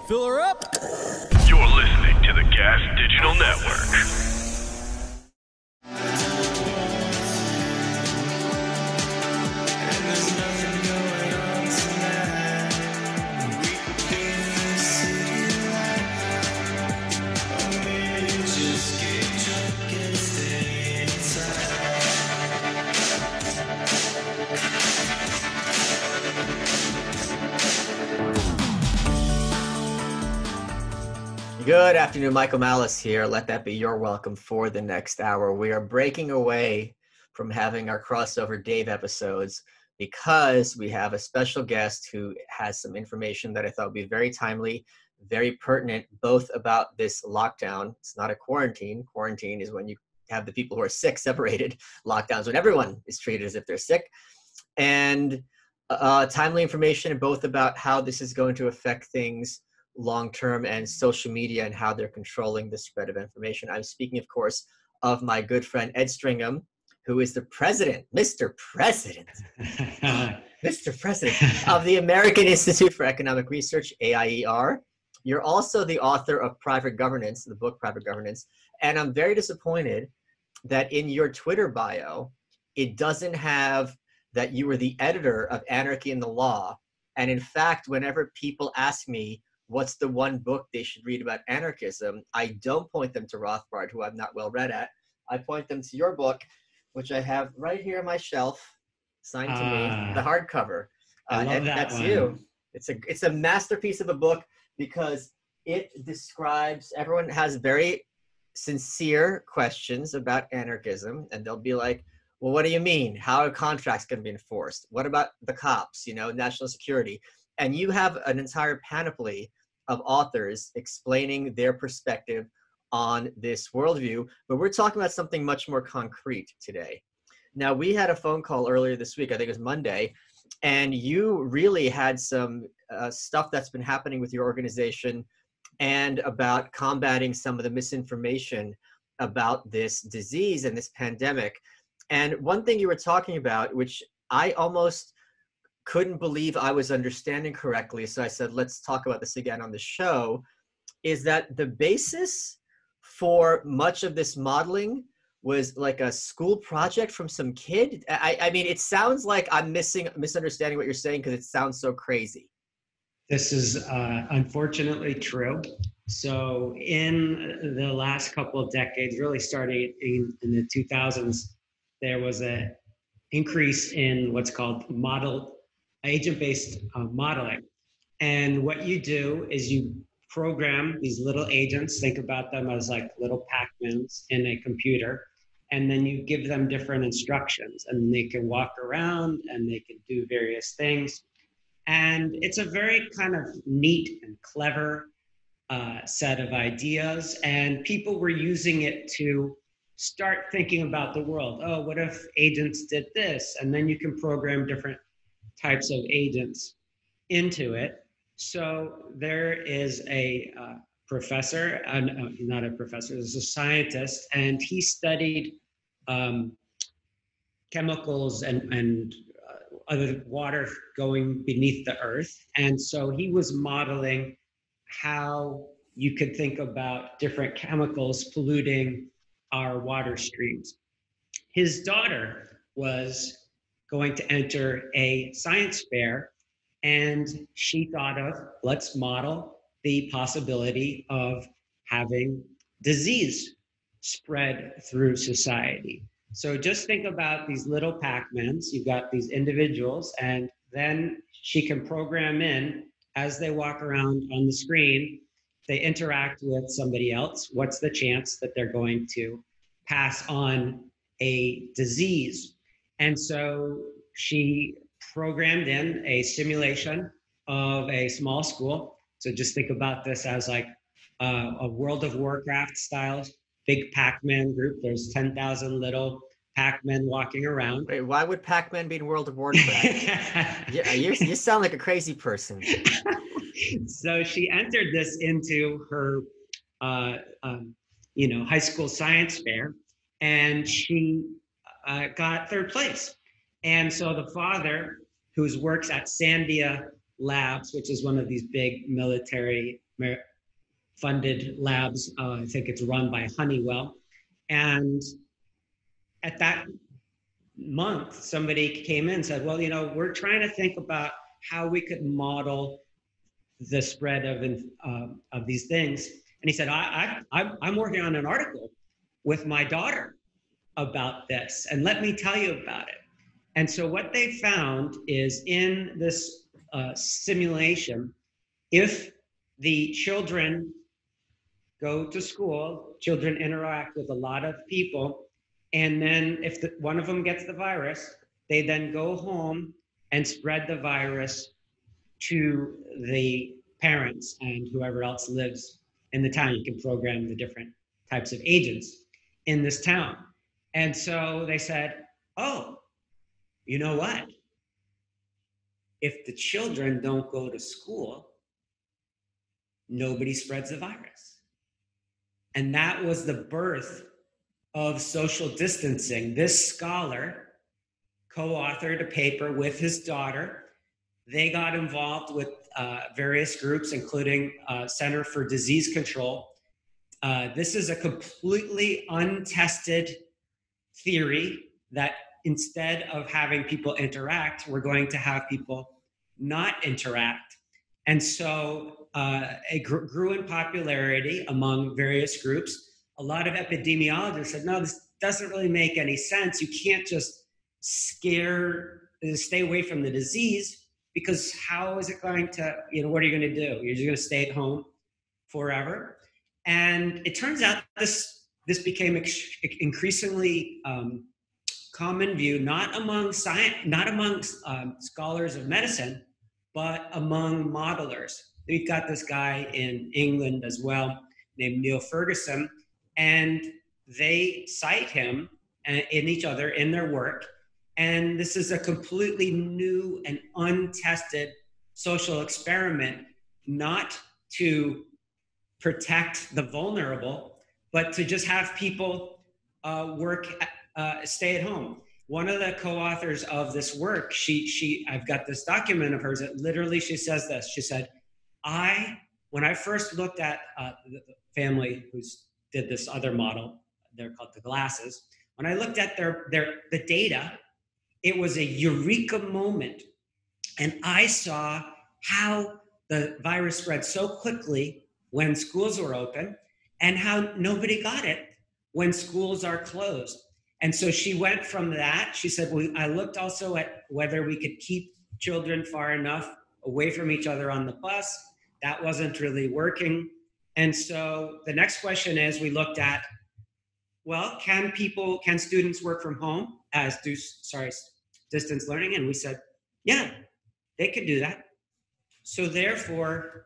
Fill her up. You're listening to the Gas Digital Network. Good afternoon, Michael Malice here. Let that be your welcome for the next hour. We are breaking away from having our crossover Dave episodes because we have a special guest who has some information that I thought would be very timely, very pertinent, both about this lockdown. It's not a quarantine. Quarantine is when you have the people who are sick separated. Lockdowns when everyone is treated as if they're sick. And timely information both about how this is going to affect things long-term and social media and how they're controlling the spread of information. I'm speaking, of course, of my good friend, Ed Stringham, who is the president, Mr. President, Mr. President of the American Institute for Economic Research, AIER. You're also the author of Private Governance, the book Private Governance. And I'm very disappointed that in your Twitter bio, it doesn't have that you were the editor of Anarchy in the Law. And in fact, whenever people ask me, what's the one book they should read about anarchism, I don't point them to Rothbard, who I'm not well read at. I point them to your book, which I have right here on my shelf, signed to me, the hardcover. I love and that that's one. you. It's a masterpiece of a book because it describes, everyone has very sincere questions about anarchism, and they'll be like, well, what do you mean? How are contracts going to be enforced? What about the cops, national security? And you have an entire panoply of authors explaining their perspective on this worldview, but we're talking about something much more concrete today. Now, we had a phone call earlier this week, I think it was Monday, and you really had some stuff that's been happening with your organization and about combating some of the misinformation about this disease and this pandemic. And one thing you were talking about, which I almost couldn't believe I was understanding correctly, so I said, let's talk about this again on the show, is that the basis for much of this modeling was like a school project from some kid. I mean, it sounds like I'm misunderstanding what you're saying because it sounds so crazy. This is unfortunately true. So in the last couple of decades, really starting in the 2000s, there was an increase in what's called agent-based modeling. And what you do is you program these little agents, think about them as like little Pac-Mans in a computer, and then you give them different instructions, and they can walk around and they can do various things. And it's a very kind of neat and clever set of ideas, and people were using it to start thinking about the world. Oh, what if agents did this? And then you can program different types of agents into it. So there is a professor, not a professor, there's a scientist, and he studied chemicals and other water going beneath the earth. And so he was modeling how you could think about different chemicals polluting our water streams. His daughter was going to enter a science fair, and she thought of, let's model the possibility of having disease spread through society. So just think about these little Pac-Mans. You've got these individuals, and then she can program in as they walk around on the screen, they interact with somebody else. What's the chance that they're going to pass on a disease? And so she programmed in a simulation of a small school. So just think about this as like a World of Warcraft style big Pac-Man group. There's 10,000 little Pac-Men walking around. Wait, why would Pac-Man be in World of Warcraft? Yeah, you sound like a crazy person. So she entered this into her, high school science fair, and she got third place. And so the father, who works at Sandia Labs, which is one of these big military funded labs. I think it's run by Honeywell. And at that month, somebody came in and said, well, we're trying to think about how we could model the spread of these things. And he said, I'm working on an article with my daughter about this, and let me tell you about it. And so what they found is in this simulation, if the children go to school, children interact with a lot of people, and then if one of them gets the virus, they then go home and spread the virus to the parents and whoever else lives in the town. You can program the different types of agents in this town. And so they said, oh, you know what? If the children don't go to school, nobody spreads the virus. And that was the birth of social distancing. This scholar co-authored a paper with his daughter. They got involved with various groups, including Center for Disease Control. This is a completely untested theory that instead of having people interact, we're going to have people not interact. And so it grew in popularity among various groups. A lot of epidemiologists said, no, this doesn't really make any sense. You can't just stay away from the disease, because how is it going to, what are you going to do? You're just going to stay at home forever. And it turns out this became increasingly common view, not among scholars of medicine, but among modelers. We've got this guy in England as well named Neil Ferguson, and they cite him in each other in their work. And this is a completely new and untested social experiment, not to protect the vulnerable, but to just have people stay at home. One of the co-authors of this work, I've got this document of hers that literally she says this. She said, when I first looked at the family who did this other model, they're called the glasses. When I looked at the data, it was a eureka moment. And I saw how the virus spread so quickly when schools were open and how nobody got it when schools are closed. And so she went from that. She said, well, I looked also at whether we could keep children far enough away from each other on the bus. That wasn't really working. And so the next question is, we looked at, well, can students work from home distance learning? And we said, yeah, they could do that. So therefore,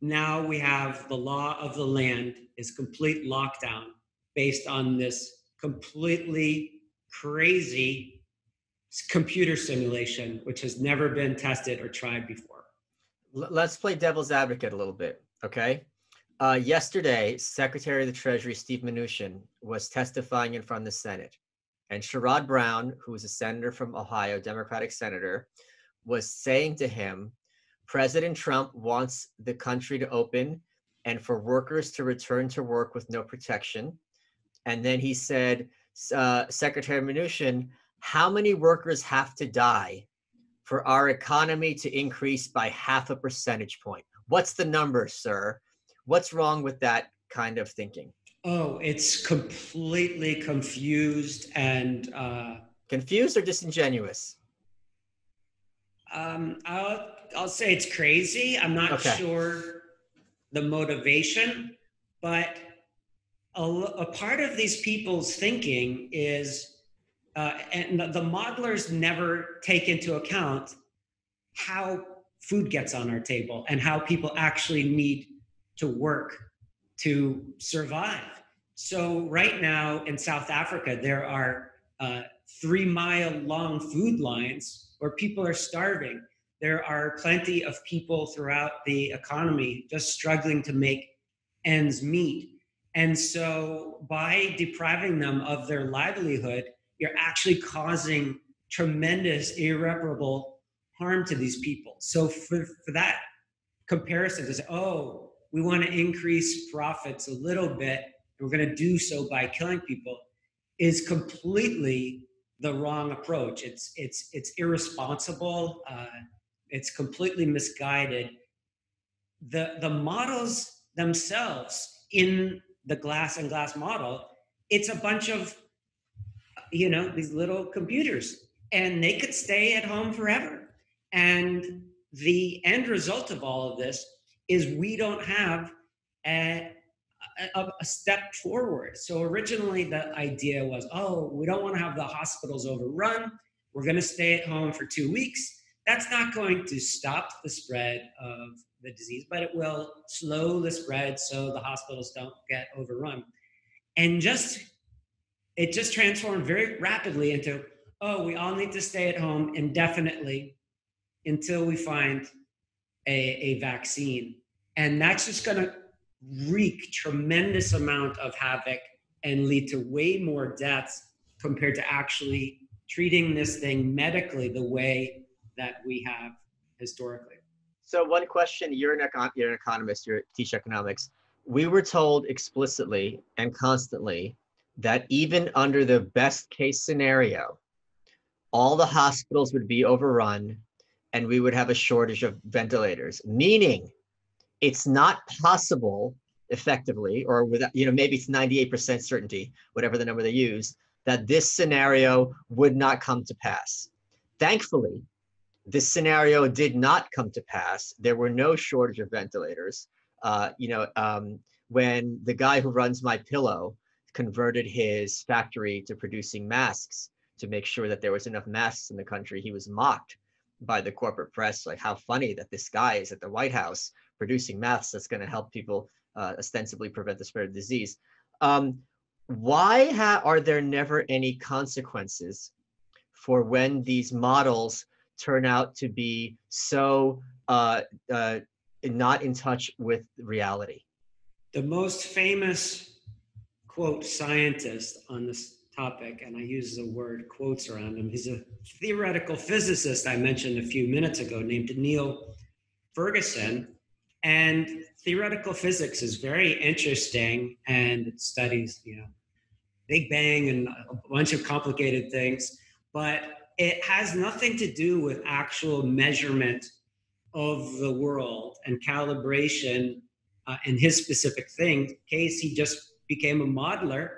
now we have the law of the land is complete lockdown based on this completely crazy computer simulation, which has never been tested or tried before. Let's play devil's advocate a little bit, okay? Yesterday, Secretary of the Treasury, Steve Mnuchin, was testifying in front of the Senate. And Sherrod Brown, who is a senator from Ohio, Democratic senator, was saying to him, President Trump wants the country to open and for workers to return to work with no protection. And then he said, Secretary Mnuchin, how many workers have to die for our economy to increase by 0.5 percentage point? What's the number, sir? What's wrong with that kind of thinking? Oh, it's completely confused and... confused or disingenuous? I'll say it's crazy. I'm not sure the motivation, but a part of these people's thinking is, and the modelers never take into account how food gets on our table and how people actually need to work to survive. So right now in South Africa, there are 3-mile-long food lines where people are starving. There are plenty of people throughout the economy just struggling to make ends meet. And so by depriving them of their livelihood, you're actually causing tremendous irreparable harm to these people. So for that comparison to say, oh, we want to increase profits a little bit, and we're going to do so by killing people, is completely the wrong approach. It's irresponsible. It's completely misguided. The models themselves in the glass and glass model, it's a bunch of these little computers, and they could stay at home forever. And the end result of all of this is we don't have a step forward. So originally the idea was, oh, we don't want to have the hospitals overrun. We're going to stay at home for 2 weeks. That's not going to stop the spread of the disease, but it will slow the spread so the hospitals don't get overrun. And it just transformed very rapidly into, oh, we all need to stay at home indefinitely until we find a vaccine. And that's just going to wreak tremendous amount of havoc and lead to way more deaths compared to actually treating this thing medically the way that we have historically. So one question, you're an economist, you teach economics. We were told explicitly and constantly that even under the best case scenario, all the hospitals would be overrun and we would have a shortage of ventilators, meaning it's not possible effectively, or without, maybe it's 98% certainty, whatever the number they use, that this scenario would not come to pass. Thankfully, this scenario did not come to pass. There were no shortage of ventilators. When the guy who runs My Pillow converted his factory to producing masks to make sure that there was enough masks in the country, he was mocked by the corporate press, like how funny that this guy is at the White House producing masks that's going to help people ostensibly prevent the spread of disease. Why are there never any consequences for when these models turn out to be so not in touch with reality? The most famous, quote, scientist on this topic, and I use the word quotes around him, he's a theoretical physicist I mentioned a few minutes ago named Neil Ferguson. And theoretical physics is very interesting, and it studies, Big Bang and a bunch of complicated things, but it has nothing to do with actual measurement of the world and calibration in his specific case. He just became a modeler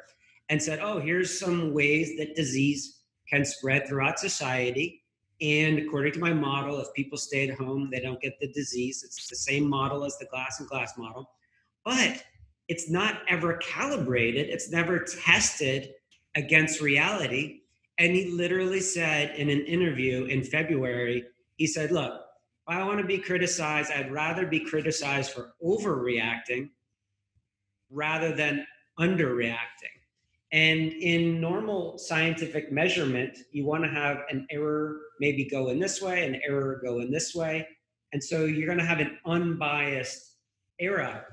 and said, oh, here's some ways that disease can spread throughout society. And according to my model, if people stay at home, they don't get the disease. It's the same model as the glass and glass model, but it's not ever calibrated. It's never tested against reality. And he literally said in an interview in February, he said, look, if I want to be criticized, I'd rather be criticized for overreacting rather than underreacting. And in normal scientific measurement, you want to have an error maybe go in this way, an error go in this way. And so you're going to have an unbiased error,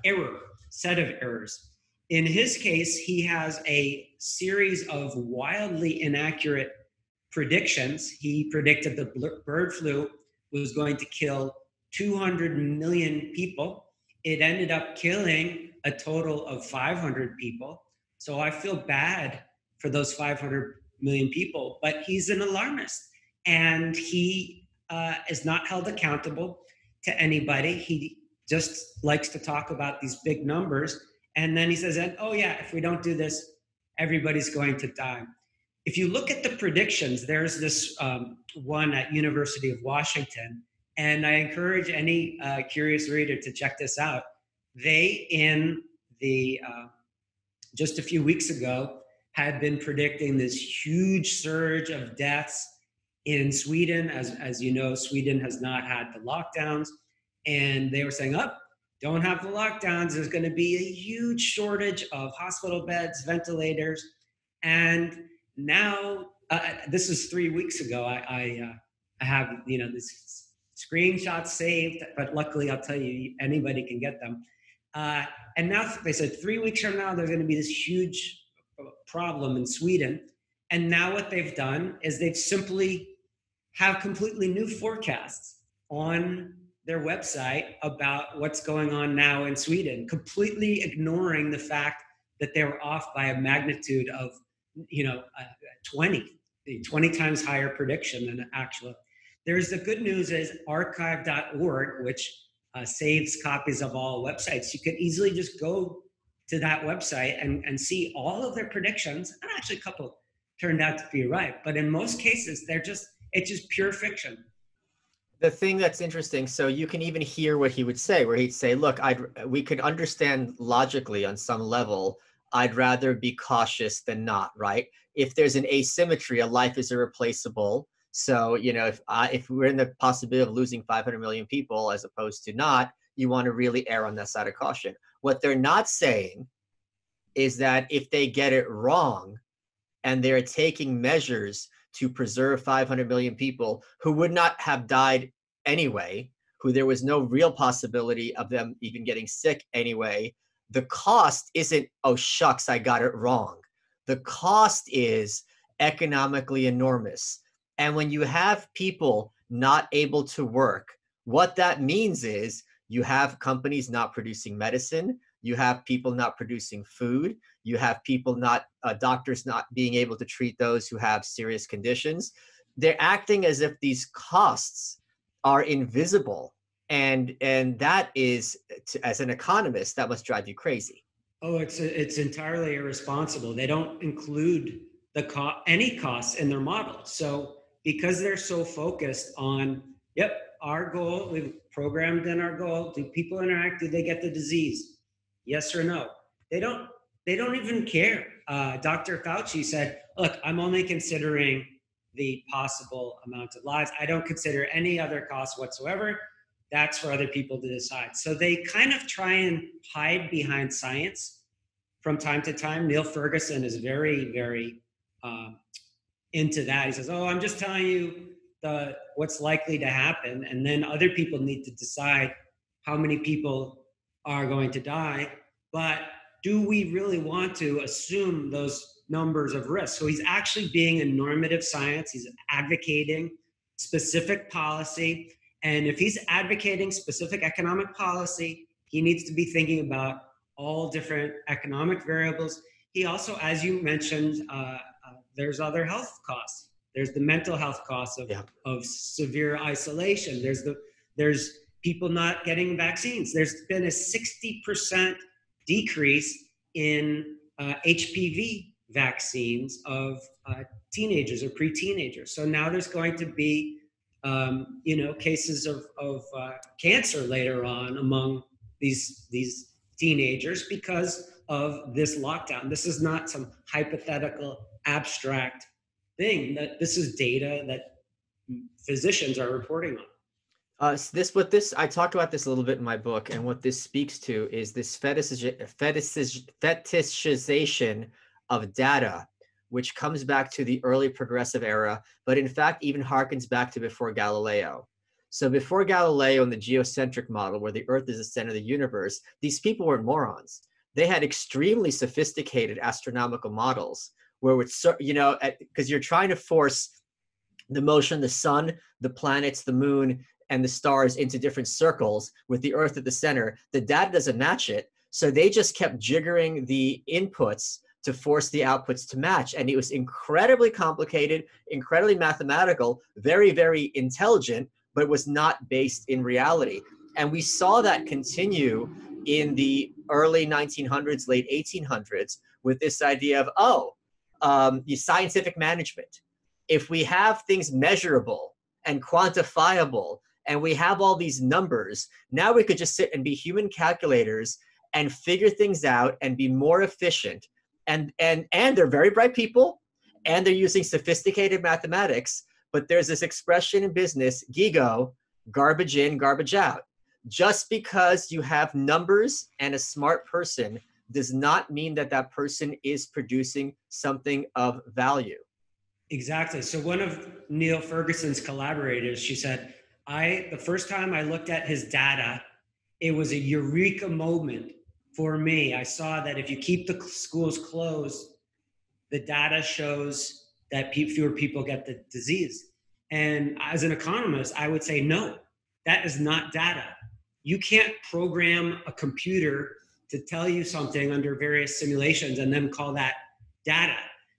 set of errors. In his case, he has a series of wildly inaccurate predictions. He predicted the bird flu was going to kill 200 million people. It ended up killing a total of 500 people. So I feel bad for those 500 million people, but he's an alarmist, and he is not held accountable to anybody. He just likes to talk about these big numbers. And then he says, oh yeah, if we don't do this, everybody's going to die. If you look at the predictions, there's this one at University of Washington, and I encourage any curious reader to check this out. They, in the just a few weeks ago, had been predicting this huge surge of deaths in Sweden. As you know, Sweden has not had the lockdowns, and they were saying, don't have the lockdowns, there's going to be a huge shortage of hospital beds, ventilators. And now, this is 3 weeks ago, I have this screenshots saved, but luckily I'll tell you, anybody can get them. And now they said 3 weeks from now, there's going to be this huge problem in Sweden. And now what they've done is they've simply have completely new forecasts on their website about what's going on now in Sweden, completely ignoring the fact that they were off by a magnitude of, 20 times higher prediction than the actual. There's the good news is archive.org, which saves copies of all websites. You could easily just go to that website and see all of their predictions. And actually a couple turned out to be right. But in most cases, it's just pure fiction. The thing that's interesting, so you can even hear what he would say, where he'd say, look, we could understand logically on some level, I'd rather be cautious than not, right? If there's an asymmetry, a life is irreplaceable. So, if we're in the possibility of losing 500 million people as opposed to not, you want to really err on that side of caution. What they're not saying is that if they get it wrong and they're taking measures to preserve 500 million people who would not have died anyway, who there was no real possibility of them even getting sick anyway, the cost isn't, oh shucks, I got it wrong. The cost is economically enormous. And when you have people not able to work, what that means is you have companies not producing medicine, you have people not producing food, you have people doctors not being able to treat those who have serious conditions. They're acting as if these costs are invisible. And that is, as an economist, that must drive you crazy. Oh, it's entirely irresponsible. They don't include any costs in their model. So because they're so focused on, our goal, we've programmed in our goal, do people interact, do they get the disease? Yes or no? They don't even care. Dr. Fauci said, look, I'm only considering the possible amount of lives. I don't consider any other costs whatsoever. That's for other people to decide. So they kind of try and hide behind science from time to time. Neil Ferguson is very, very into that. He says, I'm just telling you what's likely to happen. And then other people need to decide how many people are going to die. But do we really want to assume those numbers of risk? So he's actually being a normative science. He's advocating specific policy. And if he's advocating specific economic policy, he needs to be thinking about all different economic variables. He also, as you mentioned, there's other health costs. There's the mental health costs of severe isolation. There's people not getting vaccines. There's been a 60% decrease in HPV vaccines of teenagers or pre-teenagers. So now there's going to be cases of cancer later on among these teenagers because of this lockdown. This is not some hypothetical abstract thing. That this is data that physicians are reporting on. I talk about this a little bit in my book, and what this speaks to is this fetishization of data, which comes back to the early progressive era, but in fact even harkens back to before Galileo. So before Galileo and the geocentric model, where the Earth is the center of the universe, these people weren't morons. They had extremely sophisticated astronomical models where it's, because you're trying to force the motion of the sun, the planets, the moon, and the stars into different circles with the Earth at the center. The data doesn't match it. So they just kept jiggering the inputs to force the outputs to match. And it was incredibly complicated, incredibly mathematical, very, very intelligent, but it was not based in reality. And we saw that continue in the early 1900s, late 1800s, with this idea of, the scientific management. If we have things measurable and quantifiable, and we have all these numbers, now we could just sit and be human calculators and figure things out and be more efficient. And they're very bright people, and they're using sophisticated mathematics, but there's this expression in business, GIGO, garbage in, garbage out. Just because you have numbers and a smart person does not mean that that person is producing something of value. Exactly. So one of Neil Ferguson's collaborators, she said, the first time I looked at his data, it was a eureka moment for me. I saw that if you keep the schools closed, the data shows that fewer people get the disease. And as an economist, I would say, no, that is not data. You can't program a computer to tell you something under various simulations and then call that data.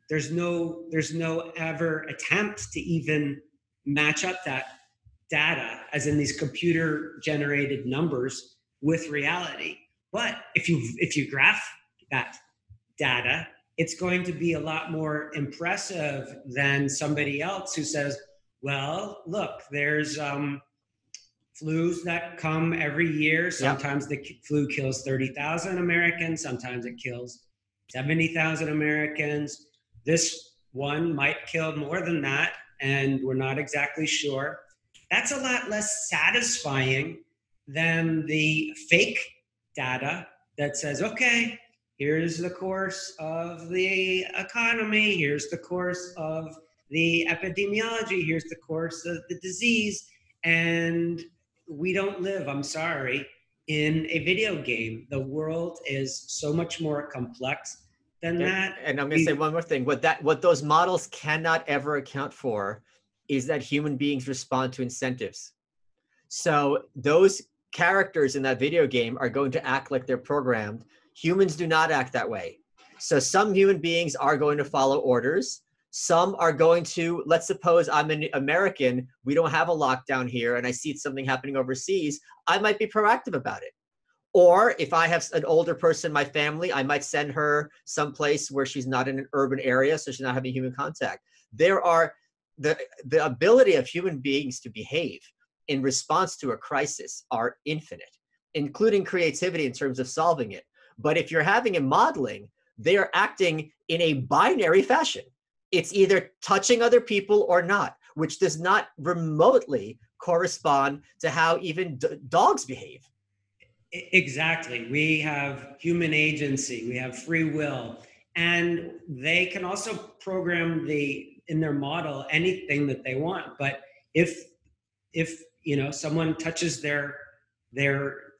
There's no ever attempt to even match up that data, as in these computer generated numbers, with reality. But if you graph that data, it's going to be a lot more impressive than somebody else who says, well, look, there's flus that come every year. Sometimes the flu kills 30,000 Americans. Sometimes it kills 70,000 Americans. This one might kill more than that, and we're not exactly sure. That's a lot less satisfying than the fake data that says, okay, here's the course of the economy, here's the course of the epidemiology, here's the course of the disease, and we don't live, I'm sorry, in a video game. The world is so much more complex than that. And I'm going to say one more thing. What those models cannot ever account for is that human beings respond to incentives. So those characters in that video game are going to act like they're programmed. Humans do not act that way. So some human beings are going to follow orders. Some are going to, let's suppose I'm an American, we don't have a lockdown here, and I see something happening overseas, I might be proactive about it. Or if I have an older person in my family, I might send her someplace where she's not in an urban area, so she's not having human contact. There are the ability of human beings to behave in response to a crisis are infinite, including creativity in terms of solving it. But if you're having a modeling, they are acting in a binary fashion. It's either touching other people or not, which does not remotely correspond to how even dogs behave. Exactly. We have human agency, we have free will, and they can also program in their model anything that they want. But if someone touches their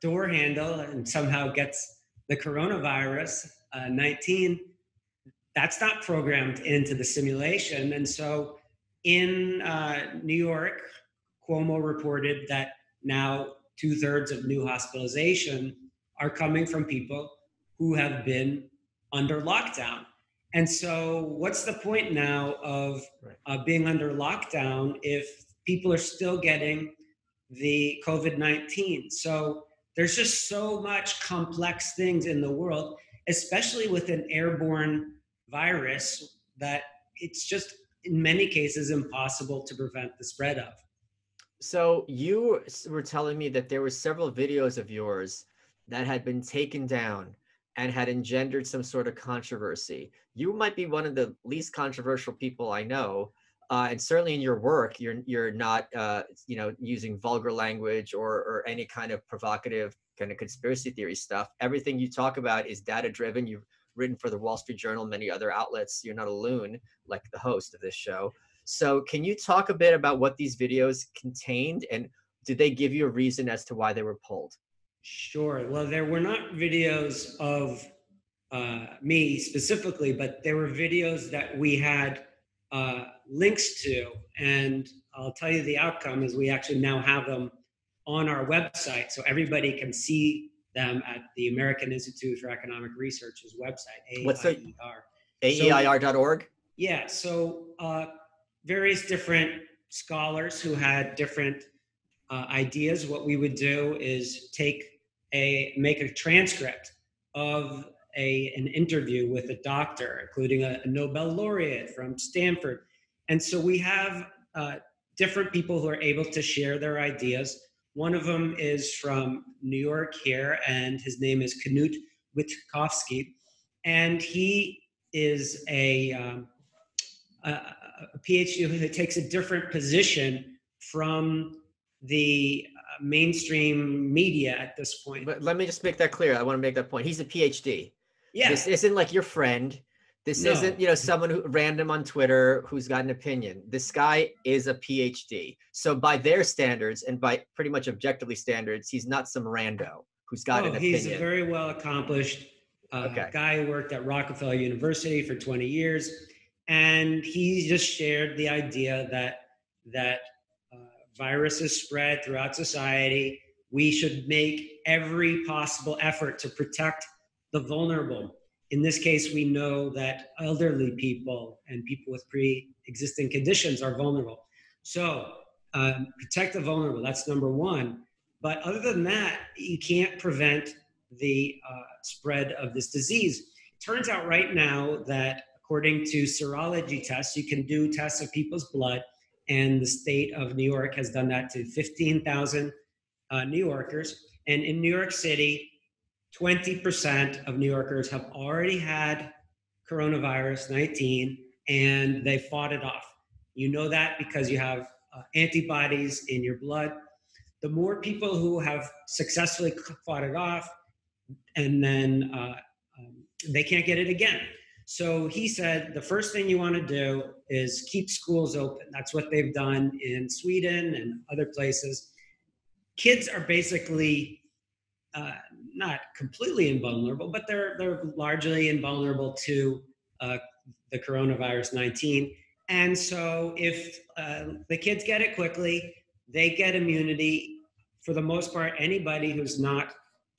door handle and somehow gets the coronavirus 19, that's not programmed into the simulation. And so in New York, Cuomo reported that now 2/3 of new hospitalization are coming from people who have been under lockdown. And so what's the point now of being under lockdown if people are still getting the COVID-19? So there's just so much complex things in the world, especially with an airborne virus, that it's just in many cases impossible to prevent the spread of. So you were telling me that there were several videos of yours that had been taken down and had engendered some sort of controversy. You might be one of the least controversial people I know, and certainly in your work, you're not using vulgar language or any kind of provocative kind of conspiracy theory stuff. Everything you talk about is data driven. You've written for the Wall Street Journal, many other outlets. You're not a loon like the host of this show. So can you talk a bit about what these videos contained, and did they give you a reason as to why they were pulled? Sure. Well, there were not videos of me specifically, but there were videos that we had links to. And I'll tell you the outcome is we actually now have them on our website, so everybody can see them at the American Institute for Economic Research's website, AEIR. What's the AEIR.org? Yeah. So various different scholars who had different ideas. What we would do is make a transcript of an interview with a doctor, including a Nobel laureate from Stanford. And so we have different people who are able to share their ideas. One of them is from New York here, and his name is Knut Witkowski. And he is a PhD who takes a different position from the mainstream media at this point. But let me just make that clear. I want to make that point. He's a PhD. Yeah. This isn't like your friend. This isn't, someone who random on Twitter who's got an opinion. This guy is a PhD. So by their standards and by pretty much objectively standards, he's not some rando who's got an opinion. He's a very well accomplished guy who worked at Rockefeller University for 20 years. And he just shared the idea that that viruses spread throughout society. We should make every possible effort to protect the vulnerable. In this case, we know that elderly people and people with pre-existing conditions are vulnerable. So protect the vulnerable, that's number one. But other than that, you can't prevent the spread of this disease. Turns out right now that according to serology tests, you can do tests of people's blood, and the state of New York has done that to 15,000 New Yorkers. And in New York City, 20% of New Yorkers have already had coronavirus 19 and they fought it off. You know that because you have antibodies in your blood. The more people who have successfully fought it off, and then they can't get it again. So he said the first thing you want to do is keep schools open. That's what they've done in Sweden and other places. Kids are basically not completely invulnerable, but they're largely invulnerable to the coronavirus 19. And so if the kids get it quickly, they get immunity. For the most part, anybody who's not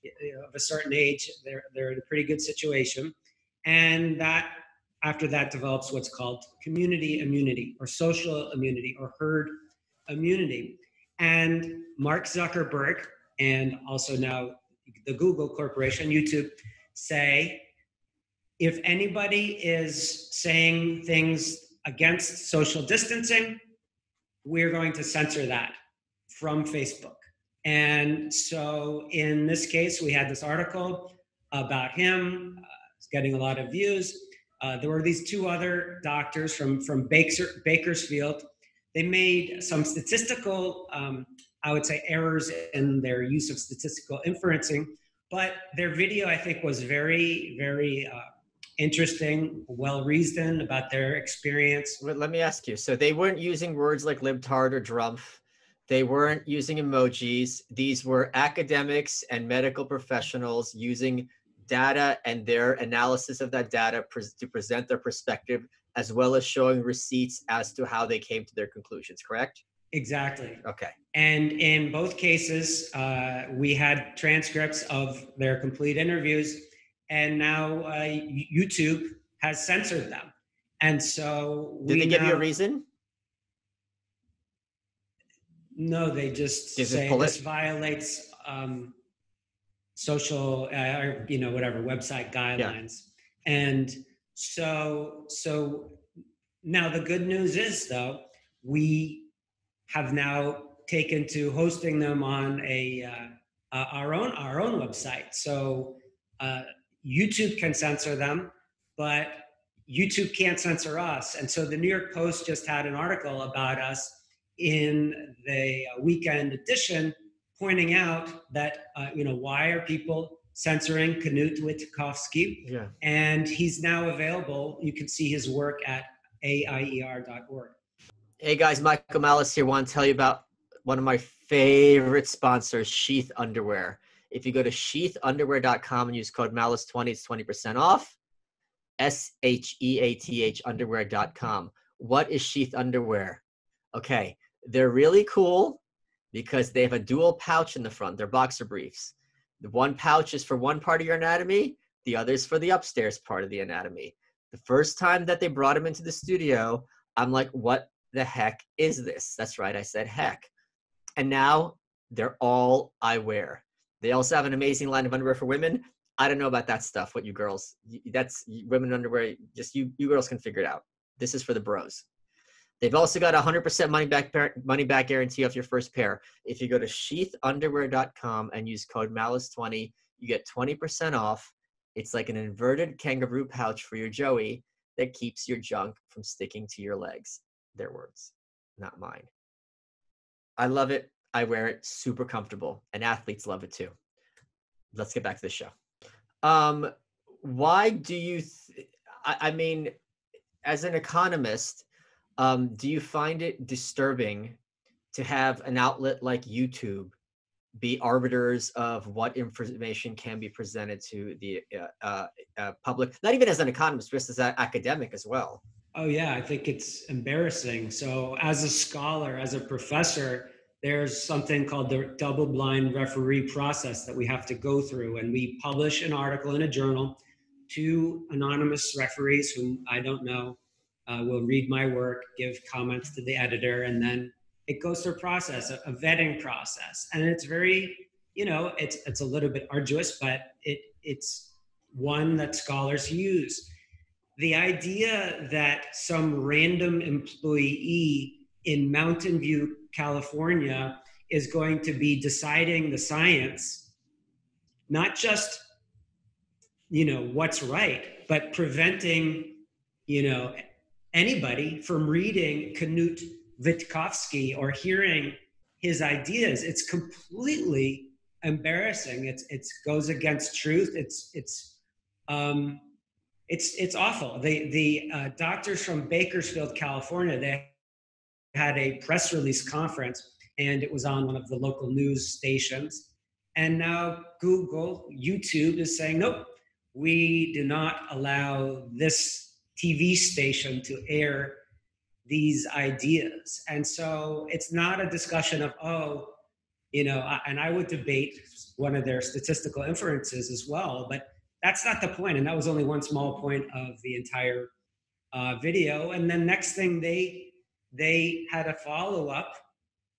of a certain age, they're in a pretty good situation. And that after that develops what's called community immunity or social immunity or herd immunity. And Mark Zuckerberg and also now the Google Corporation, YouTube, say if anybody is saying things against social distancing, we're going to censor that from Facebook. And so in this case, we had this article about him. It's getting a lot of views. There were these two other doctors from Bakersfield. They made some statistical, I would say, errors in their use of statistical inferencing. But their video, I think, was very, very interesting, well-reasoned about their experience. Well, let me ask you. So they weren't using words like libtard or drumpf. They weren't using emojis. These were academics and medical professionals using data and their analysis of that data to present their perspective, as well as showing receipts as to how they came to their conclusions, correct? Exactly. Okay. And in both cases, we had transcripts of their complete interviews, and now YouTube has censored them. And so did they give you a reason? No, they just say this violates social, whatever website guidelines. Yeah. And so now the good news is, though, we have now taken to hosting them on our own website. So YouTube can censor them, but YouTube can't censor us. And so the New York Post just had an article about us in the weekend edition, pointing out that why are people censoring Knut Wittkowski? Yeah. And he's now available. You can see his work at aier.org. Hey guys, Michael Malice here. Want to tell you about one of my favorite sponsors, Sheath Underwear. If you go to sheathunderwear.com and use code Malice20, it's 20% off. SHEATH underwear.com. What is Sheath Underwear? Okay, they're really cool because they have a dual pouch in the front. They're boxer briefs. The one pouch is for one part of your anatomy. The other is for the upstairs part of the anatomy. The first time that they brought them into the studio, I'm like, what the heck is this? That's right, I said heck. And now they're all I wear. They also have an amazing line of underwear for women. I don't know about that stuff, what you girls, that's women underwear, just you girls can figure it out. This is for the bros. They've also got a 100% money back guarantee off your first pair. If you go to sheathunderwear.com and use code Malice20, you get 20% off. It's like an inverted kangaroo pouch for your Joey that keeps your junk from sticking to your legs. Their words, not mine. I love it. I wear it. Super comfortable. And athletes love it too. Let's get back to the show. Why do you, I mean, as an economist, do you find it disturbing to have an outlet like YouTube be arbiters of what information can be presented to the public? Not even as an economist, just as an academic as well. Oh, yeah, I think it's embarrassing. So, as a scholar, as a professor, there's something called the double blind referee process that we have to go through. And we publish an article in a journal. Two anonymous referees whom I don't know will read my work, give comments to the editor, and then it goes through a process, a vetting process. And it's very, it's a little bit arduous, but it's one that scholars use. The idea that some random employee in Mountain View, California, is going to be deciding the science, not just what's right, but preventing you know anybody from reading Knut Witkowski or hearing his ideas. It's completely embarrassing. It goes against truth. Um, it's awful. The doctors from Bakersfield, California, they had a press release conference, and it was on one of the local news stations. And now Google, YouTube is saying, nope, we do not allow this TV station to air these ideas. And so it's not a discussion of, and I would debate one of their statistical inferences as well, but that's not the point. And that was only one small point of the entire video. And then next thing they had a follow up.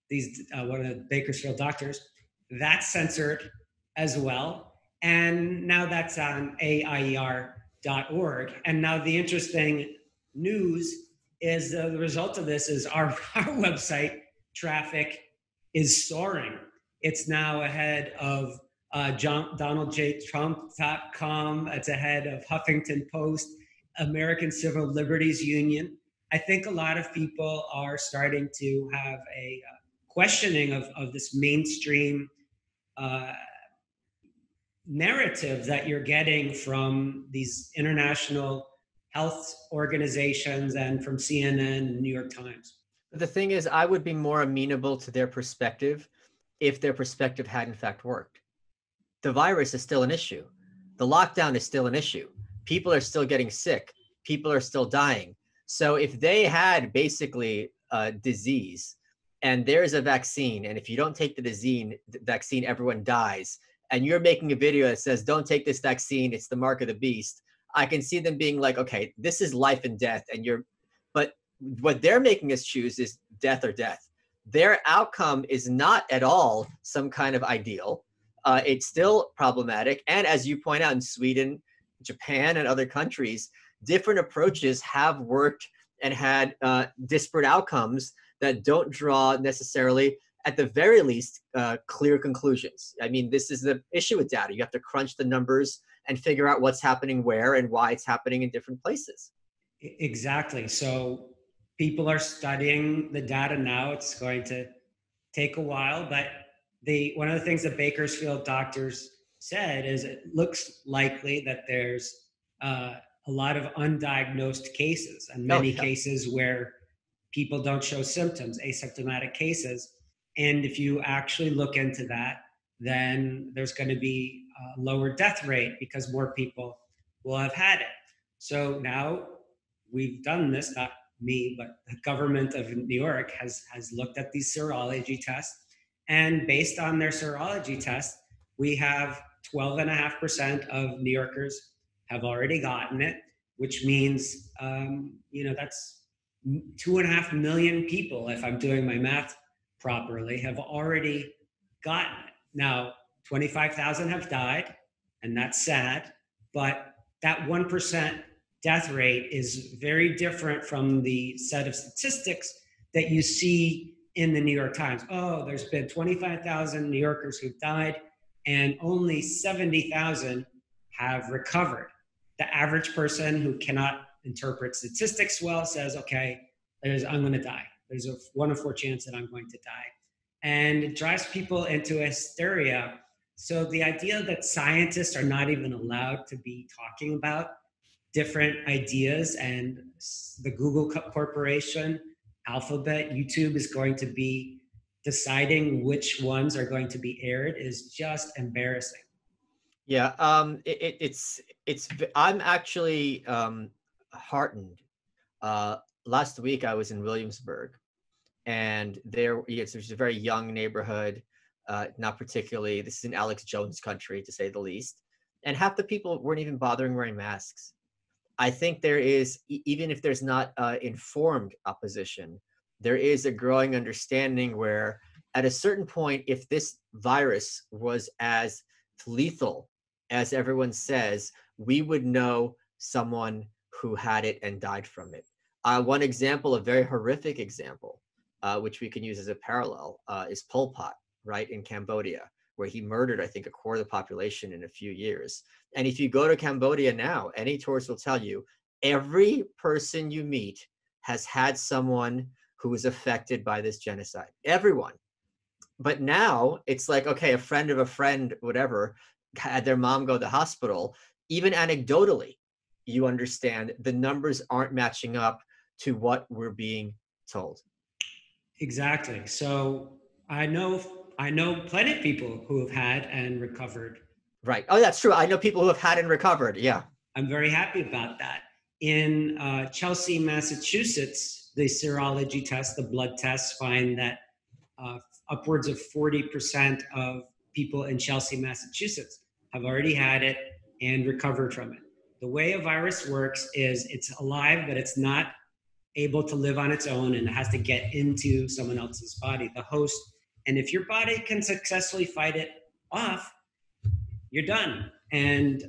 These one of the Bakersfield doctors that's censored as well, and now that's on AIER.org. And now the interesting news is the result of this is our website traffic is soaring. It's now ahead of DonaldJTrump.com. It's ahead of Huffington Post, American Civil Liberties Union. I think a lot of people are starting to have a questioning of this mainstream narrative that you're getting from these international health organizations and from CNN and New York Times. The thing is, I would be more amenable to their perspective if their perspective had in fact worked. The virus is still an issue. The lockdown is still an issue. People are still getting sick. People are still dying. So if they had basically a disease and there's a vaccine, and if you don't take the vaccine, everyone dies, and you're making a video that says, don't take this vaccine, it's the mark of the beast, I can see them being like, okay, this is life and death, but what they're making us choose is death or death. Their outcome is not at all some kind of ideal. It's still problematic. And as you point out, in Sweden, Japan, and other countries, different approaches have worked and had disparate outcomes that don't draw necessarily, at the very least, clear conclusions. I mean, this is the issue with data. You have to crunch the numbers and figure out what's happening where and why it's happening in different places. Exactly. So people are studying the data now. It's going to take a while, but one of the things that Bakersfield doctors said is it looks likely that there's a lot of undiagnosed cases and many cases where people don't show symptoms, asymptomatic cases. And if you actually look into that, then there's going to be a lower death rate because more people will have had it. So now we've done this, not me, but the government of New York has looked at these serology tests. And based on their serology test, we have 12.5% of New Yorkers have already gotten it, which means, that's 2.5 million people, if I'm doing my math properly, have already gotten it. Now, 25,000 have died, and that's sad, but that 1% death rate is very different from the set of statistics that you see in the New York Times. Oh, there's been 25,000 New Yorkers who've died, and only 70,000 have recovered. The average person who cannot interpret statistics well says, okay, I'm going to die. There's a 1 in 4 chance that I'm going to die. And it drives people into hysteria. So the idea that scientists are not even allowed to be talking about different ideas, and the Google Corporation, Alphabet, YouTube is going to be deciding which ones are going to be aired is just embarrassing. Yeah, I'm actually heartened Last week I was in Williamsburg, and there's a very young neighborhood, not particularly, this is in Alex Jones country, to say the least. And half the people weren't even bothering wearing masks. I think there is, even if there's not informed opposition, there is a growing understanding where at a certain point, if this virus was as lethal as everyone says, we would know someone who had it and died from it. One example, a very horrific example, which we can use as a parallel, is Pol Pot, right, in Cambodia, where he murdered, I think, a quarter of the population in a few years. And if you go to Cambodia now, any tourist will tell you, every person you meet has had someone who was affected by this genocide. Everyone. But now it's like, okay, a friend of a friend, whatever, had their mom go to the hospital. Even anecdotally, you understand the numbers aren't matching up to what we're being told. Exactly. So I know plenty of people who have had and recovered. Right. Oh, that's true. I know people who have had and recovered. Yeah. I'm very happy about that. In Chelsea, Massachusetts, the serology test, the blood tests, find that upwards of 40% of people in Chelsea, Massachusetts have already had it and recovered from it. The way a virus works is it's alive, but it's not able to live on its own, and it has to get into someone else's body, the host. And if your body can successfully fight it off, you're done. And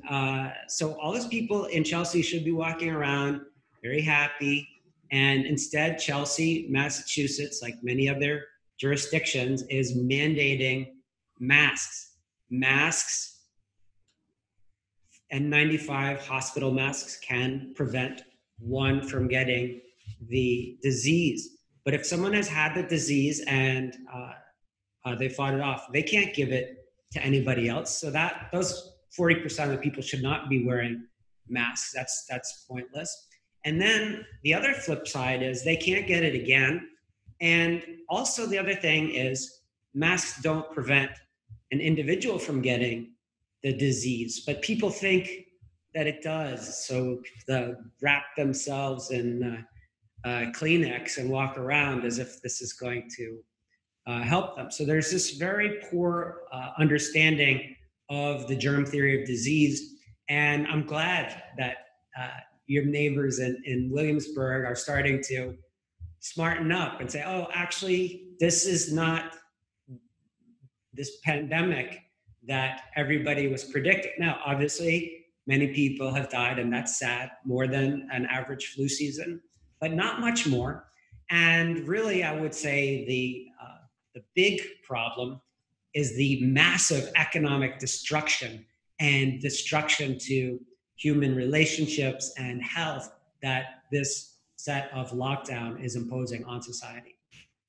so all those people in Chelsea should be walking around very happy. And instead, Chelsea, Massachusetts, like many other jurisdictions, is mandating masks. Masks, N95 hospital masks can prevent one from getting the disease. But if someone has had the disease and they fought it off, they can't give it to anybody else. So that those 40% of the people should not be wearing masks. That's pointless. And then the other flip side is they can't get it again. And also the other thing is masks don't prevent an individual from getting the disease, but people think that it does. So they wrap themselves in Kleenex and walk around as if this is going to help them. So there's this very poor understanding of the germ theory of disease. And I'm glad that your neighbors in Williamsburg are starting to smarten up and say, oh, actually, this is not this pandemic that everybody was predicting. Now, obviously, many people have died, and that's sad, more than an average flu season, but not much more. And really, I would say the big problem is the massive economic destruction and destruction to human relationships and health that this set of lockdown is imposing on society.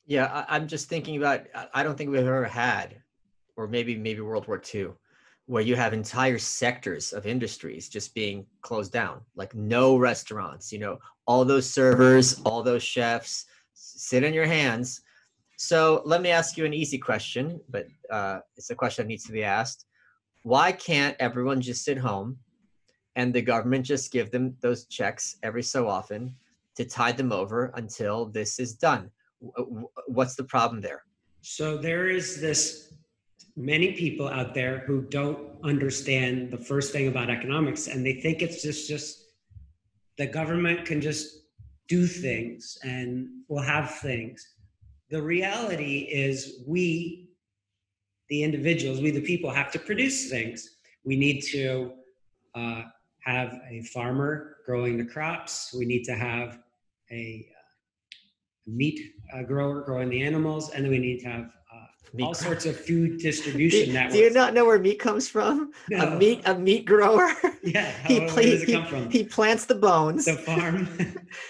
Yeah, I'm just thinking about, I don't think we've ever had, or maybe World War II, where you have entire sectors of industries just being closed down, like no restaurants, all those servers, all those chefs, sit on your hands. So let me ask you an easy question, but it's a question that needs to be asked. Why can't everyone just sit home and the government just give them those checks every so often to tide them over until this is done? What's the problem there? So there is this many people out there who don't understand the first thing about economics, and they think it's just the government can just do things and will have things. The reality is we, the individuals, we the people, have to produce things. We need to have a farmer growing the crops. We need to have a meat grower growing the animals, and then we need to have all sorts of food distribution networks. Do you not know where meat comes from? No. A meat grower? Yeah. Where does it come from? He plants the bones. The farm.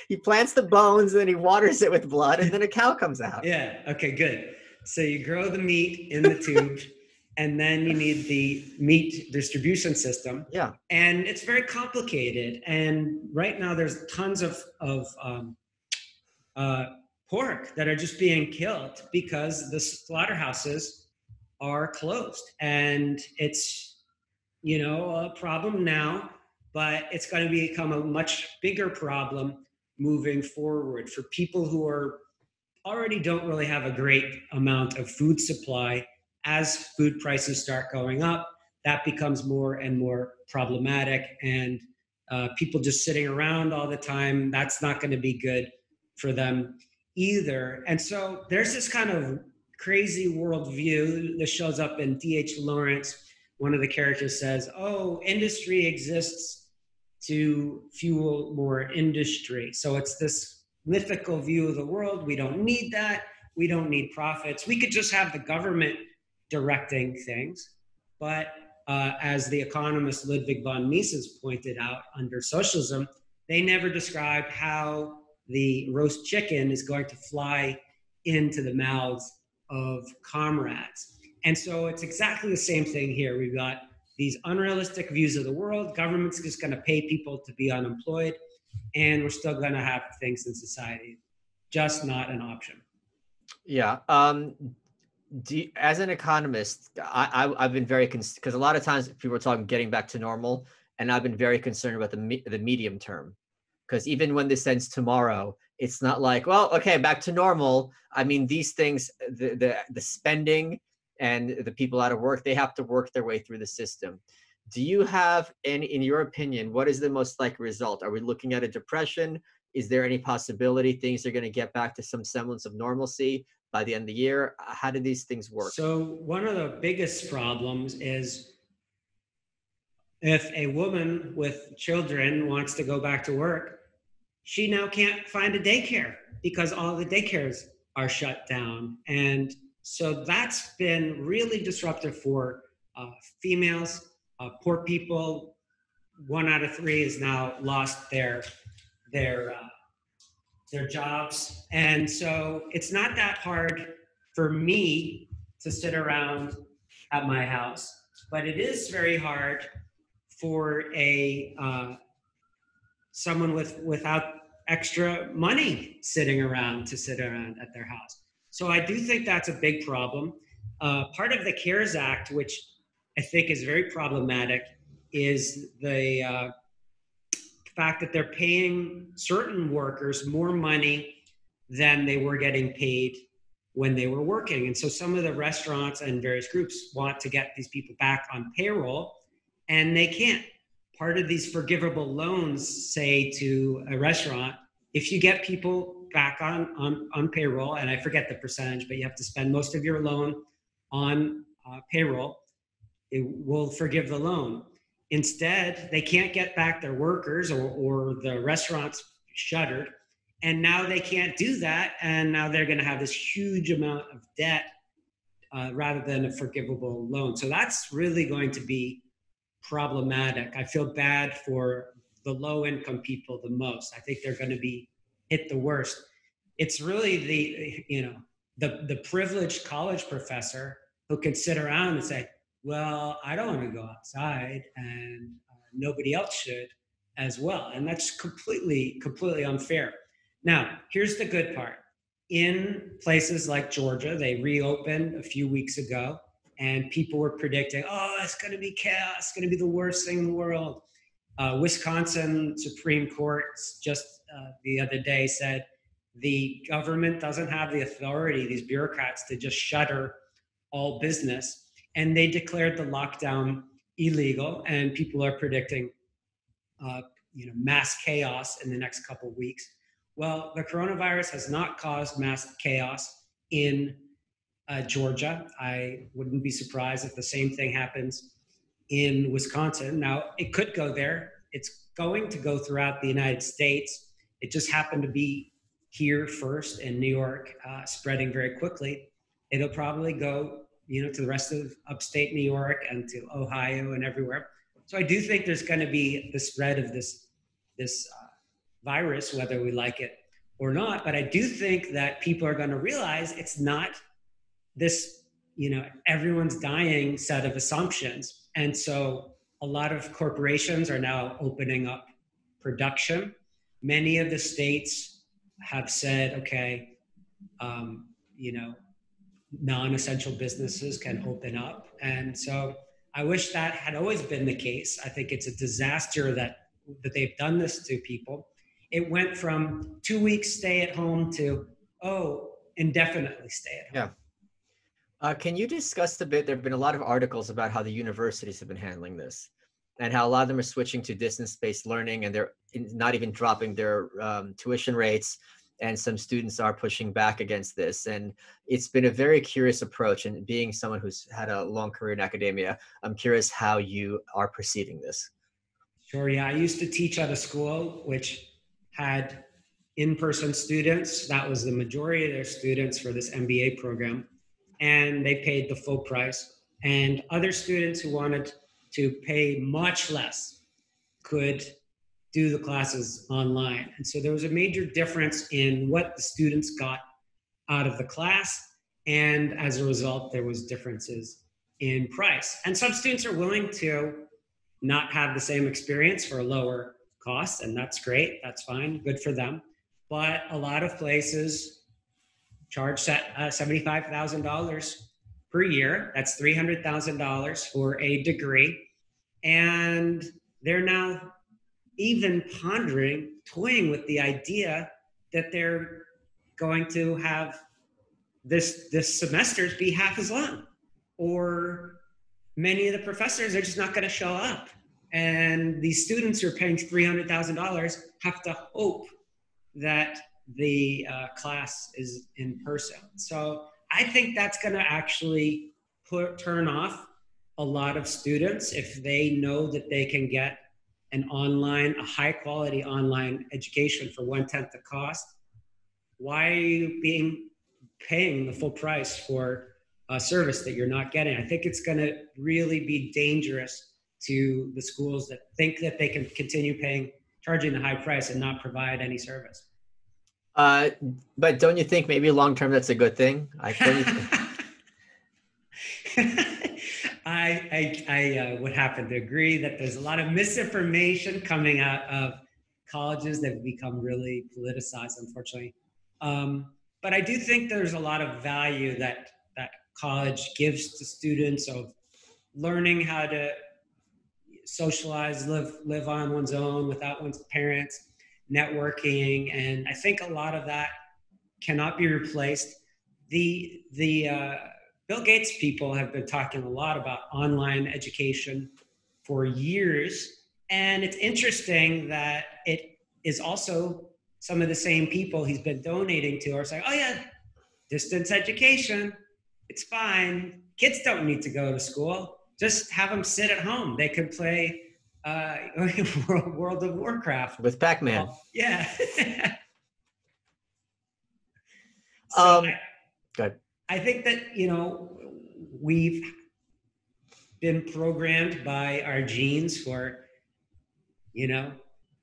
He plants the bones, and then he waters it with blood, and then a cow comes out. Yeah. Okay, good. So you grow the meat in the tube, and then you need the meat distribution system. Yeah. And it's very complicated. And right now there's tons of pork that are just being killed because the slaughterhouses are closed. And it's, a problem now, but it's going to become a much bigger problem moving forward for people who are already don't really have a great amount of food supply. As food prices start going up, that becomes more and more problematic. And people just sitting around all the time, that's not going to be good for them either. And so there's this kind of crazy worldview that shows up in D.H. Lawrence. One of the characters says, oh, industry exists to fuel more industry. So it's this mythical view of the world. We don't need that. We don't need profits. We could just have the government directing things. But as the economist Ludwig von Mises pointed out, under socialism, they never described how the roast chicken is going to fly into the mouths of comrades. And so it's exactly the same thing here. We've got these unrealistic views of the world. Government's just going to pay people to be unemployed, and we're still going to have things in society. Just not an option. Yeah. As an economist, I've been very because a lot of times people are talking getting back to normal, and I've been very concerned about the medium term, because even when this ends tomorrow, it's not like, well, okay, back to normal. I mean, these things, the spending and the people out of work, they have to work their way through the system. Do you have any, in your opinion, what is the most likely result? Are we looking at a depression? Is there any possibility things are going to get back to some semblance of normalcy by the end of the year? How do these things work? So one of the biggest problems is if a woman with children wants to go back to work, she now can't find a daycare because all the daycares are shut down. And so that's been really disruptive for females, poor people. 1 out of 3 has now lost their jobs. And so it's not that hard for me to sit around at my house, but it is very hard for someone without extra money sitting around at their house. So I do think that's a big problem. Part of the CARES Act, which I think is very problematic, is the fact that they're paying certain workers more money than they were getting paid when they were working. And so some of the restaurants and various groups want to get these people back on payroll, and they can't. Part of these forgivable loans say to a restaurant, if you get people back on payroll, and I forget the percentage, but you have to spend most of your loan on payroll, it will forgive the loan. Instead, they can't get back their workers, or the restaurant's shuttered, and now they can't do that, and now they're going to have this huge amount of debt rather than a forgivable loan. So that's really going to be problematic. I feel bad for the low-income people the most. I think they're going to be hit the worst. It's really the privileged college professor who can sit around and say, well, I don't want to go outside, and nobody else should as well. And that's completely unfair. Now, here's the good part. In places like Georgia, they reopened a few weeks ago, and people were predicting, oh, it's going to be chaos. It's going to be the worst thing in the world. Wisconsin Supreme Court just the other day said the government doesn't have the authority, these bureaucrats, to just shutter all business. And they declared the lockdown illegal, and people are predicting mass chaos in the next couple of weeks. Well, the coronavirus has not caused mass chaos in Georgia. I wouldn't be surprised if the same thing happens in Wisconsin. Now, it could go there. It's going to go throughout the United States. It just happened to be here first in New York, spreading very quickly. It'll probably go, to the rest of upstate New York and to Ohio and everywhere. So I do think there's going to be the spread of this virus, whether we like it or not. But I do think that people are going to realize it's not this, everyone's dying set of assumptions. And so a lot of corporations are now opening up production. Many of the states have said, okay, non-essential businesses can open up. And so I wish that had always been the case. I think it's a disaster that they've done this to people. it went from 2 weeks stay at home to, indefinitely stay at home. Yeah. Can you discuss a bit? There have been a lot of articles about how the universities have been handling this and how a lot of them are switching to distance-based learning and they're not even dropping their tuition rates. And some students are pushing back against this. And it's been a very curious approach. And being someone who's had a long career in academia, I'm curious how you are perceiving this. Sure, yeah. I used to teach at a school which had in-person students. That was the majority of their students for this MBA program. And they paid the full price. And other students who wanted to pay much less could do the classes online. And so there was a major difference in what the students got out of the class. And as a result, there was differences in price. And some students are willing to not have the same experience for a lower cost. And that's great. That's fine. Good for them. But a lot of places charge $75,000 per year. That's $300,000 for a degree. And they're now even toying with the idea that they're going to have this semesters be half as long. Or many of the professors are just not going to show up. And these students who are paying $300,000 have to hope that the class is in person. So I think that's going to actually turn off a lot of students if they know that they can get a high quality online education for 1/10 the cost. Why are you paying the full price for a service that you're not getting? I think it's going to really be dangerous to the schools that think that they can continue charging the high price and not provide any service. But don't you think maybe long term that's a good thing? I would happen to agree that there's a lot of misinformation coming out of colleges that have become really politicized, unfortunately. But I do think there's a lot of value that college gives to students of learning how to socialize, live on one's own without one's parents, networking, and I think a lot of that cannot be replaced. The Bill Gates people have been talking a lot about online education for years, and it's interesting that it is also some of the same people he's been donating to are saying, oh yeah, distance education, it's fine. Kids don't need to go to school. Just have them sit at home. They can play World of Warcraft. With Pac-Man. Yeah. Good. I think that, we've been programmed by our genes for,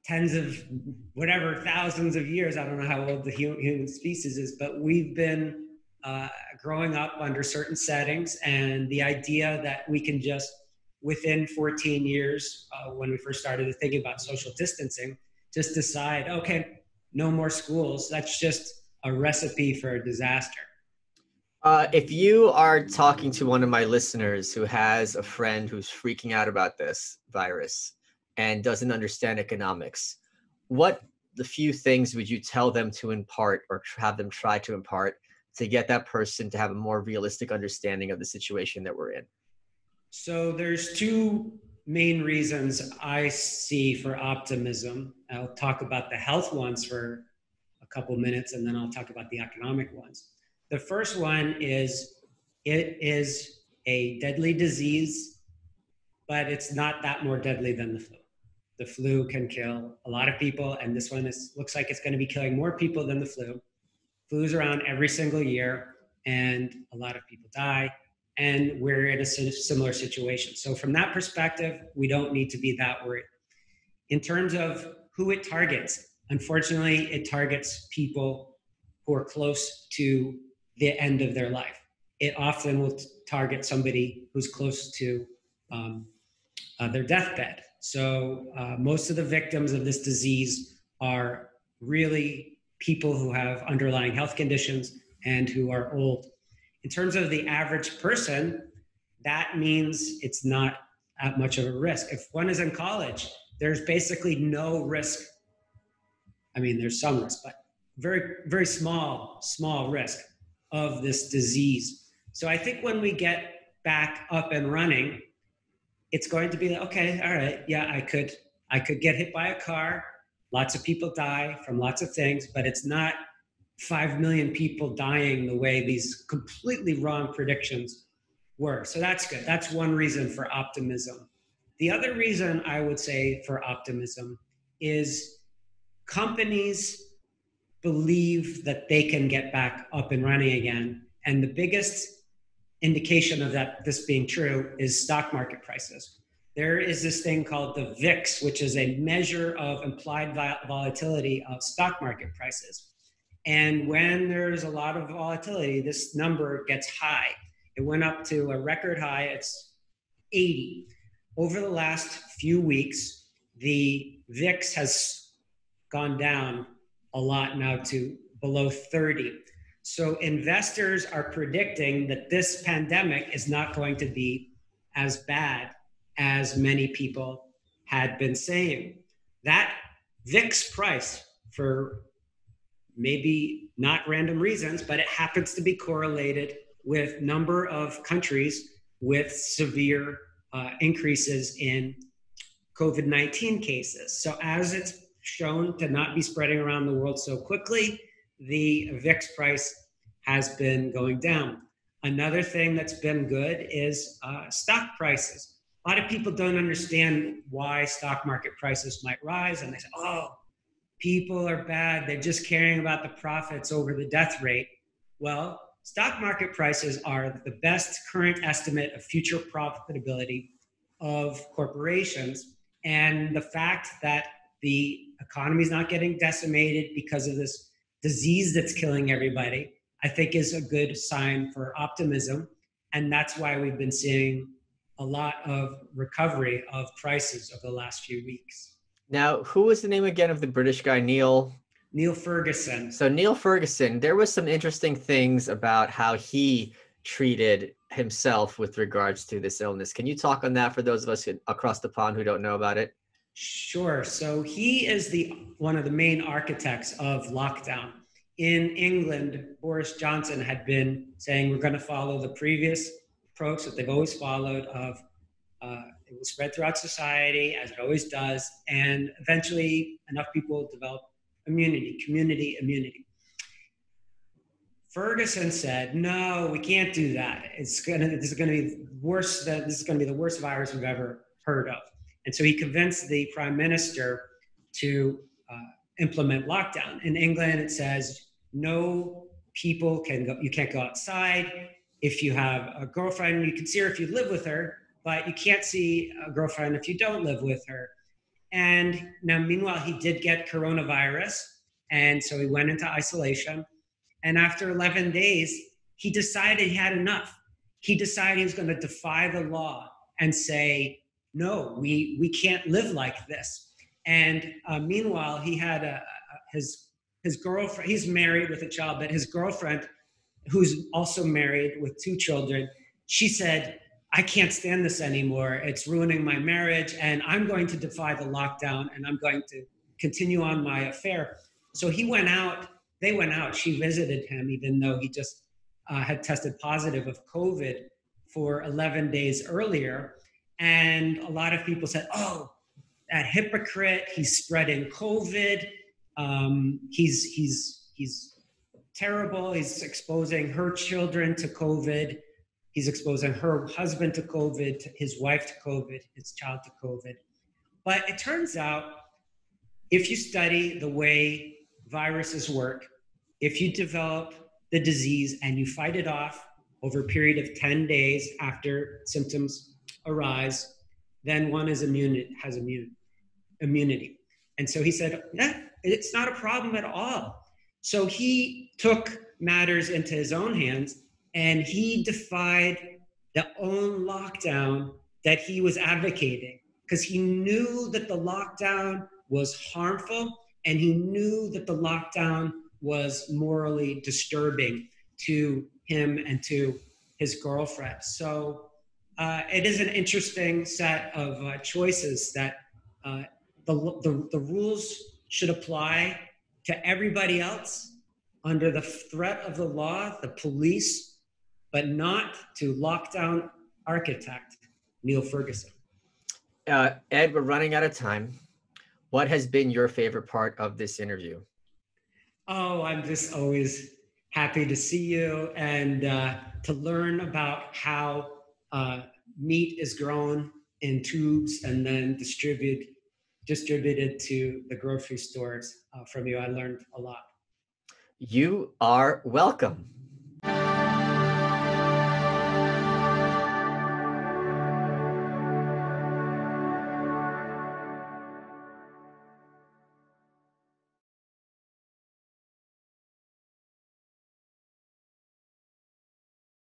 tens of thousands of years. I don't know how old the human species is, but we've been growing up under certain settings, and the idea that we can just, within 14 years, when we first started thinking about social distancing, just decide, okay, no more schools. That's just a recipe for a disaster. If you are talking to one of my listeners who has a friend who's freaking out about this virus and doesn't understand economics, what the few things would you tell them to impart or have them try to impart to get that person to have a more realistic understanding of the situation that we're in? So there's two main reasons I see for optimism. I'll talk about the health ones for a couple minutes, and then I'll talk about the economic ones. The first one is, it is a deadly disease, but it's not that more deadly than the flu. The flu can kill a lot of people, and this one looks like it's going to be killing more people than the flu. Flu's around every single year, and a lot of people die, and we're in a similar situation. So from that perspective, we don't need to be that worried. In terms of who it targets, unfortunately, it targets people who are close to the end of their life. It often will target somebody who's close to their deathbed. So most of the victims of this disease are really people who have underlying health conditions and who are old. In terms of the average person, that means it's not that much of a risk. If one is in college, there's basically no risk I mean, there's some risk, but very, very small risk of this disease. So I think when we get back up and running, it's going to be like, okay, all right, yeah, I could get hit by a car. Lots of people die from lots of things, but it's not 5 million people dying the way these completely wrong predictions were. So that's good. That's one reason for optimism. The other reason I would say for optimism is companies believe that they can get back up and running again. And the biggest indication of that, this being true, is stock market prices. There is this thing called the VIX, which is a measure of implied volatility of stock market prices. And when there's a lot of volatility, this number gets high. It went up to a record high, it's 80. Over the last few weeks, the VIX has gone down a lot now to below 30. So investors are predicting that this pandemic is not going to be as bad as many people had been saying. That VIX price, for maybe not random reasons, but it happens to be correlated with number of countries with severe increases in COVID-19 cases. So as it's shown to not be spreading around the world so quickly, the VIX price has been going down. Another thing that's been good is stock prices. A lot of people don't understand why stock market prices might rise, and they say, oh, people are bad, they're just caring about the profits over the death rate. Well, stock market prices are the best current estimate of future profitability of corporations. And the fact that the economy is not getting decimated because of this disease that's killing everybody, I think is a good sign for optimism. And that's why we've been seeing a lot of recovery of prices over the last few weeks. Now, who was the name again of the British guy? Neil Ferguson. So Neil Ferguson, there was some interesting things about how he treated himself with regards to this illness. Can you talk on that for those of us across the pond who don't know about it? Sure. So he is one of the main architects of lockdown. In England, Boris Johnson had been saying we're going to follow the previous approach that they've always followed of it will spread throughout society, as it always does, and eventually enough people develop immunity, community immunity. Ferguson said, no, we can't do that. This is going to be worse. This is going to be the worst virus we've ever heard of. And so he convinced the prime minister to implement lockdown. In England, it says no people can go. You can't go outside. If you have a girlfriend, you can see her if you live with her, but you can't see a girlfriend if you don't live with her. And now, meanwhile, he did get coronavirus, and so he went into isolation. And after 11 days, he decided he had enough. He decided he was going to defy the law and say, no, we can't live like this. And meanwhile, he had his girlfriend. He's married with a child, but his girlfriend, who's also married with 2 children, she said, I can't stand this anymore. It's ruining my marriage, and I'm going to defy the lockdown, and I'm going to continue on my affair. So he went out. They went out. She visited him, even though he just had tested positive of COVID for 11 days earlier. And a lot of people said, oh, that hypocrite, he's spreading COVID. He's terrible. He's exposing her children to COVID. He's exposing her husband to COVID, his wife to COVID, his child to COVID. But it turns out, if you study the way viruses work, if you develop the disease and you fight it off over a period of 10 days after symptoms arise, then one is has immunity. And so he said, it's not a problem at all. So he took matters into his own hands, and he defied the own lockdown that he was advocating, because he knew that the lockdown was harmful, and he knew that the lockdown was morally disturbing to him and to his girlfriend. So it is an interesting set of choices that the rules should apply to everybody else under the threat of the law, the police, but not to lockdown architect Neil Ferguson. Ed, we're running out of time. What has been your favorite part of this interview? Oh, I'm just always happy to see you and to learn about how meat is grown in tubes and then distributed to the grocery stores from you. I learned a lot. You are welcome.